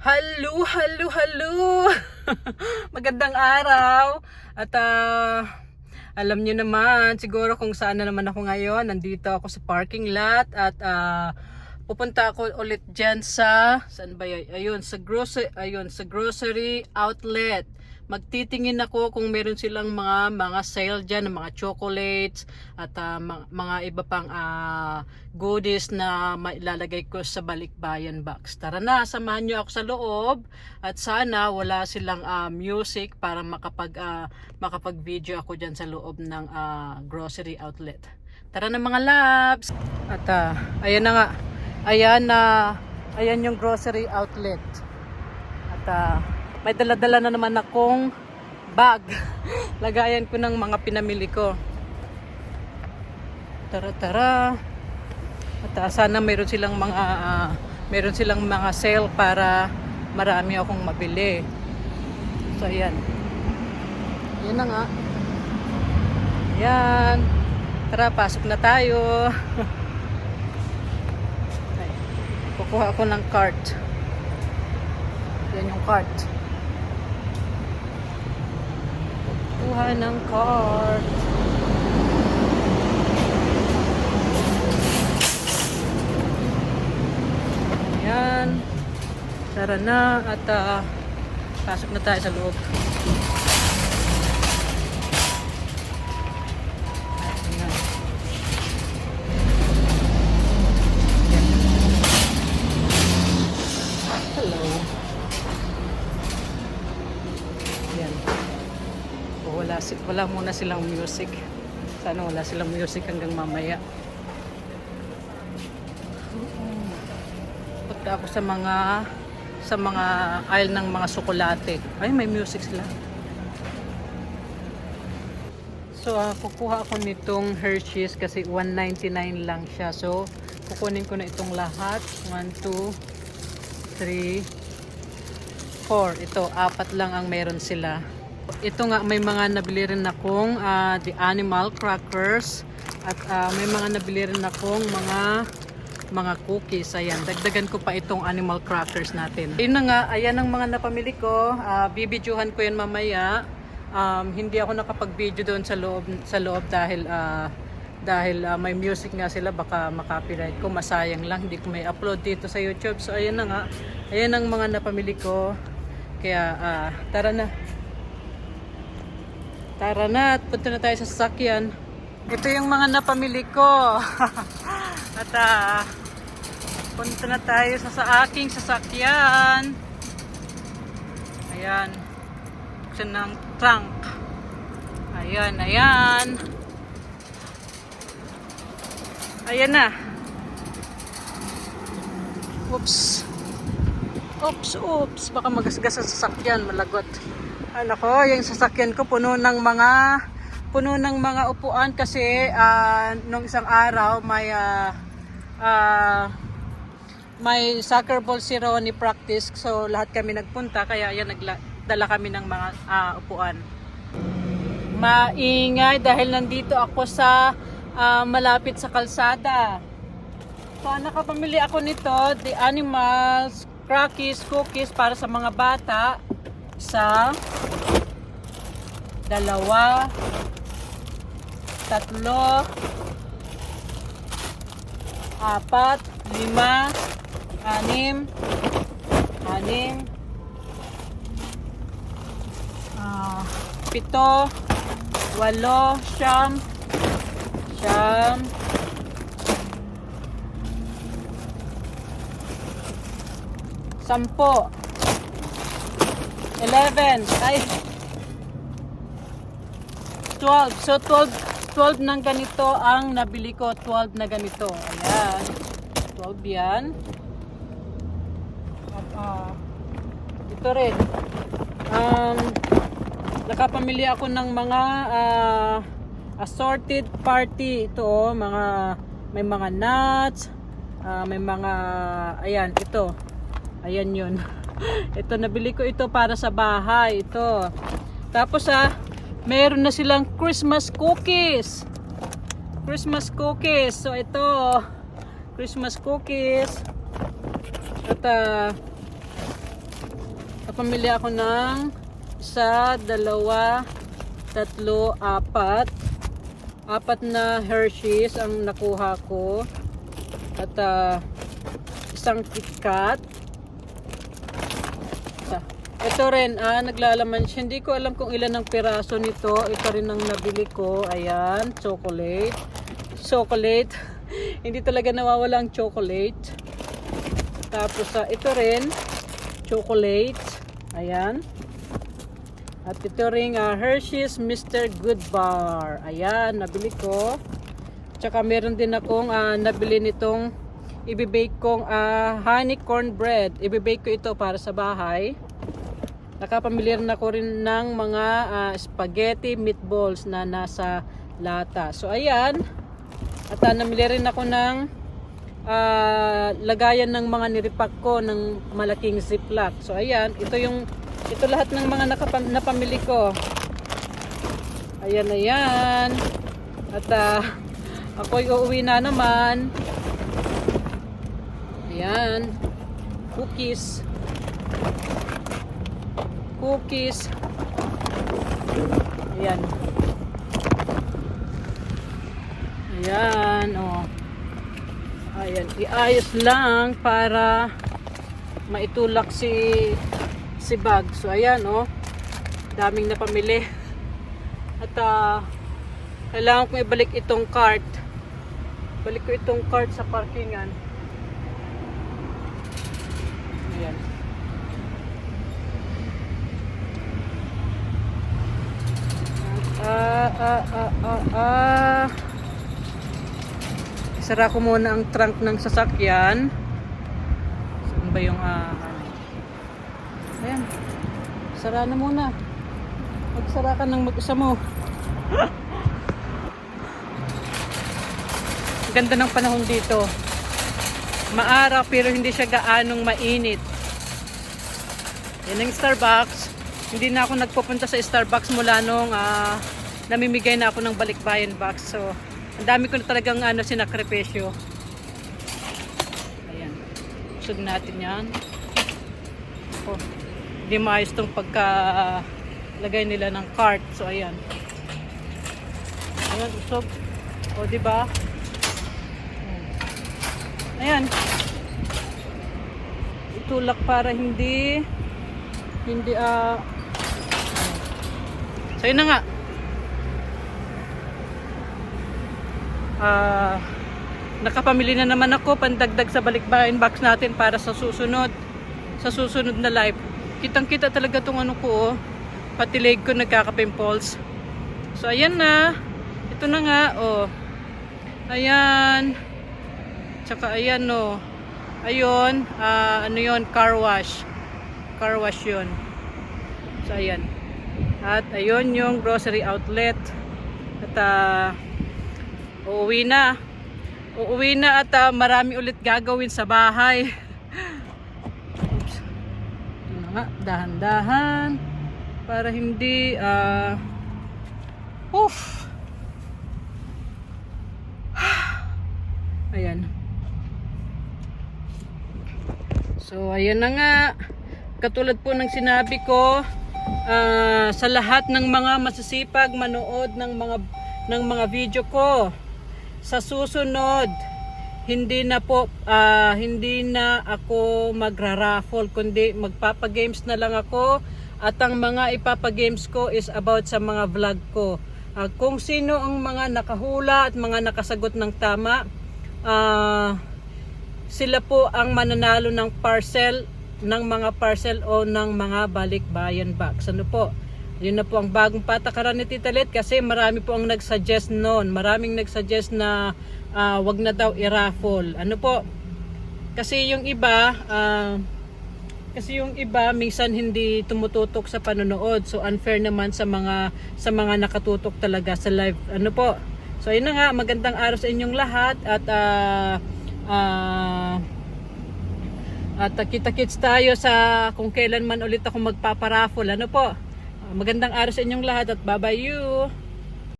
Hello, hello, hello. Magandang araw. At alam niyo naman siguro kung saan na naman ako ngayon. Nandito ako sa parking lot at pupunta ako ulit diyan saan ba 'yan? Ayun sa grocery outlet. Magtitingin ako kung meron silang mga sale diyan ng mga chocolates at mga iba pang goodies na mailalagay ko sa balikbayan box. Tara na, samahan niyo ako sa loob at sana wala silang music para makapag-video ako diyan sa loob ng grocery outlet. Tara na mga labs. At ayan na nga. Ayan yung grocery outlet. At may dala-dala na naman akong bag. Lagayan ko ng mga pinamili ko. Tara. At sana meron silang mga sale para marami akong mabili. So ayan. Ayan na nga. Ayan. Tara, pasok na tayo. Ay, kukuha ako ng cart. Yan yung cart. Kuha ng cart. Ayan. Tara na at pasok na tayo sa loob. Ayan. Hello. Ayan. Wala muna silang music. Sana wala silang music hanggang mamaya. Punta ako sa mga aisle ng mga tsokolate. Ay, may music sila. So, kukuha ako nitong Hershey's kasi $1.99 lang siya. So, kukunin ko na itong lahat. 1, 2, 3, 4. Ito, 4 lang ang meron sila. Ito nga, may mga nabili rin akong the animal crackers. At may mga nabili rin akong mga cookies. Ayan, dagdagan ko pa itong animal crackers natin. Ayun na nga, ayan ang mga napamili ko. Bibidyohan ko yan mamaya. Hindi ako nakapag-video doon sa loob dahil may music nga sila, baka makopyright ko, masayang lang, hindi ko may upload dito sa YouTube. So ayan na nga, ayan ang mga napamili ko. Kaya tara na at punta na tayo sa sasakyan. Ito yung mga napamili ko. At punta na tayo sa aking sasakyan. Ayan. Buksan ng trunk. Ayan. Ayan na. Oops. Baka magasgas sa sasakyan, malagot. Ano ko, yung sasakyan ko puno ng mga upuan kasi nung isang araw may soccer ball si Ronnie practice, so lahat kami nagpunta kaya yan nagdala kami ng mga upuan. Maingay dahil nandito ako sa malapit sa kalsada. So nakapamili ako nito, the animals cookies para sa mga bata. 1, 2, 3, 4, 5, 6, 7, 8, 9, 11, ay 12. So 12 ng ganito ang nabili ko, 12 na ganito. Ayan. 12 yan. At ito rin. Nakapamili ako ng mga assorted party. Ito may mga nuts, may mga ayan, ito. Ayan 'yun. Ito, nabili ko ito para sa bahay. Ito. Tapos meron na silang Christmas cookies. So ito, Christmas cookies. At nakapamili ako ng 1, 2, 3, 4. 4 na Hershey's ang nakuha ko. At isang KitKat. Ito rin, naglalaman siya. Hindi ko alam kung ilan ang piraso nito. Ito rin ang nabili ko. Ayan, chocolate. Chocolate. Hindi talaga nawawala ang chocolate. Tapos, ito rin, chocolate. Ayan. At ito rin, Hershey's Mr. Good Bar. Ayan, nabili ko. Tsaka meron din akong nabili nitong ibibake kong honey cornbread. Ibibake ko ito para sa bahay. Nakapamili rin ako rin ng mga spaghetti meatballs na nasa lata. So ayan. At namili rin ako ng lagayan ng mga niripak ko ng malaking ziplock. So ayan, ito lahat ng mga napamili ko. Ayan na yan. At ako'y uuwi na naman. Ayan. Cookies. Ayan. Ayan, oh. Ayan, iayos lang para maitulak si bag. So ayan, oh. Daming napamili. At kailangan kong ibalik itong cart. Balik ko itong cart sa parkingan. Ayan. Isara ko muna ang trunk ng sasakyan. Saan ba yung ayan. Sara na muna. Magsara ka ng mag-isa mo. Ganda ng panahon dito. Maaraw pero hindi siya gaanong mainit. Yan ang Starbucks. Hindi na ako nagpupunta sa Starbucks mula nung namimigay na ako ng balikbayan box. So, ang dami ko na talagang sinakripisyo. Ayan. Usog natin yan. Oh, hindi maayos itong pagkalagay nila ng cart. So, ayan. Ayan, usog. O, diba? Ayan. Itulak para hindi so yun na nga. Nakapamili na naman ako pandagdag sa balikbayan box natin para sa susunod na live. Kitang kita talaga tong ko, pati leg ko nagkaka-pimples. So ayan na. Ito na nga, oh. Ayan. Tsaka ayan, oh. Ayun, yun, car wash yun. So ayan. At ayun yung grocery outlet. At uuwi na at marami ulit gagawin sa bahay. Oops. Ito na nga, dahan-dahan para hindi ayan. So ayan na nga, katulad po ng sinabi ko, sa lahat ng mga masisipag manood ng mga video ko, sa susunod hindi na ako magra-raffle, kundi magpapa-games na lang ako, at ang mga ipapa-games ko is about sa mga vlog ko. Kung sino ang mga nakahula at mga nakasagot ng tama, sila po ang mananalo ng mga parcel o ng mga balikbayan box. Ano po? Yun na po ang bagong patakaran ni Tita Let, kasi marami po ang nag-suggest noon. Maraming nag-suggest na wag na daw i-raffle. Ano po? Kasi yung iba minsan hindi tumututok sa panonood. So unfair naman sa mga nakatutok talaga sa live. Ano po? So ayun na nga, magandang araw sa inyong lahat, at kita-kits tayo sa kung kailan man ulit ako magpaparaffle. Ano po? Magandang araw sa inyong lahat at bye-bye you.